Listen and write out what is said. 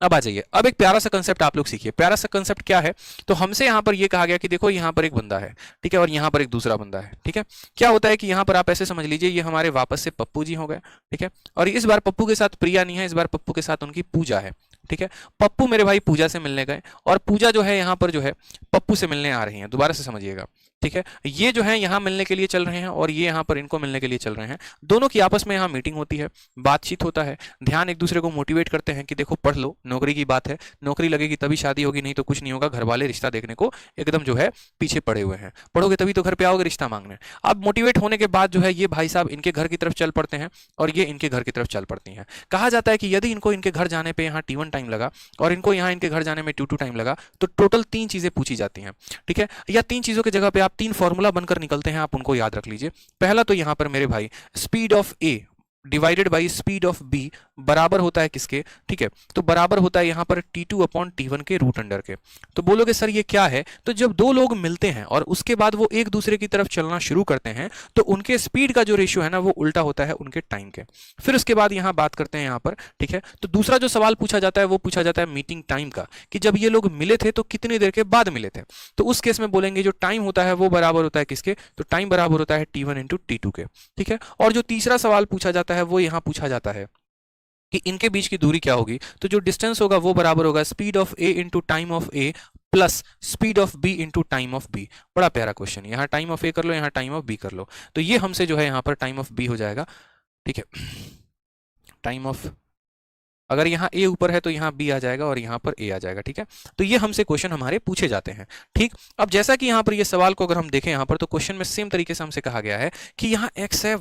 अब आ जाइए, अब एक प्यारा सा कंसेप्ट आप लोग सीखिए। प्यारा सा कंसेप्ट क्या है, तो हमसे यहाँ पर ये कहा गया कि देखो यहाँ पर एक बंदा है, ठीक है, और यहाँ पर एक दूसरा बंदा है, ठीक है। क्या होता है कि यहाँ पर आप ऐसे समझ लीजिए ये हमारे वापस से पप्पू जी हो गए, ठीक है, और इस बार पप्पू के साथ प्रिया नहीं है, इस बार पप्पू के साथ उनकी पूजा है, ठीक है। पप्पू मेरे भाई पूजा से मिलने गए और पूजा जो है यहाँ पर जो है पप्पू से मिलने आ रही है, दोबारा से समझिएगा, ठीक है। ये जो है यहाँ मिलने के लिए चल रहे हैं और ये यहाँ पर इनको मिलने के लिए चल रहे हैं। दोनों की आपस में यहाँ मीटिंग होती है, बातचीत होता है, ध्यान एक दूसरे को मोटिवेट करते हैं कि देखो पढ़ लो, नौकरी की बात है, नौकरी लगेगी तभी शादी होगी, नहीं तो कुछ नहीं होगा। घर वाले रिश्ता देखने को एकदम जो है पीछे पड़े हुए हैं, पढ़ोगे तभी तो घर पे आओगे रिश्ता मांगने। अब मोटिवेट होने के बाद जो है ये भाई साहब इनके घर की तरफ चल पड़ते हैं और ये इनके घर की तरफ चल पड़ती हैं। कहा जाता है कि यदि इनको इनके घर जाने पे यहाँ T1 टाइम लगा और इनको यहाँ इनके घर जाने में T2 टाइम लगा, तो टोटल 3 चीजें पूछी जाती हैं, ठीक है। या 3 चीजों की जगह पे आप 3 फॉर्मूला बनकर निकलते हैं, आप उनको याद रख लीजिए। पहला तो यहाँ पर मेरे भाई speed of A divided by speed of B बराबर होता है किसके, ठीक है, तो बराबर होता है यहाँ पर T2 अपॉन T1 के रूट अंडर के। तो बोलोगे सर ये क्या है, तो जब दो लोग मिलते हैं और उसके बाद वो एक दूसरे की तरफ चलना शुरू करते हैं तो उनके स्पीड का जो रेशियो है ना वो उल्टा होता है उनके टाइम के। फिर उसके बाद यहाँ बात करते हैं यहाँ पर, ठीक है, तो दूसरा जो सवाल पूछा जाता है वो पूछा जाता है मीटिंग टाइम का, कि जब ये लोग मिले थे तो कितनी देर के बाद मिले थे। तो उस केस में बोलेंगे जो टाइम होता है वो बराबर होता है किसके, तो टाइम बराबर होता है T1 इंटू T2 के, ठीक है। और जो तीसरा सवाल पूछा जाता है वो यहाँ पूछा जाता है कि इनके बीच की दूरी क्या होगी, तो जो डिस्टेंस होगा वो बराबर होगा speed of A into time of A plus speed of B into time of B. बड़ा प्यारा क्वेश्चन, यहाँ टाइम ऑफ ए कर लो, यहाँ टाइम ऑफ बी कर लो, तो ये हमसे जो है यहाँ पर टाइम ऑफ बी हो जाएगा, ठीक है। टाइम ऑफ, अगर यहाँ ए ऊपर है तो यहाँ बी आ जाएगा और यहाँ पर ए आ जाएगा, ठीक है। तो ये हमसे क्वेश्चन हमारे पूछे जाते हैं, ठीक। अब जैसा कि यहाँ पर ये सवाल को अगर हम देखें यहाँ पर, तो क्वेश्चन में सेम तरीके से हमसे कहा गया है कि यहाँ एक्स है,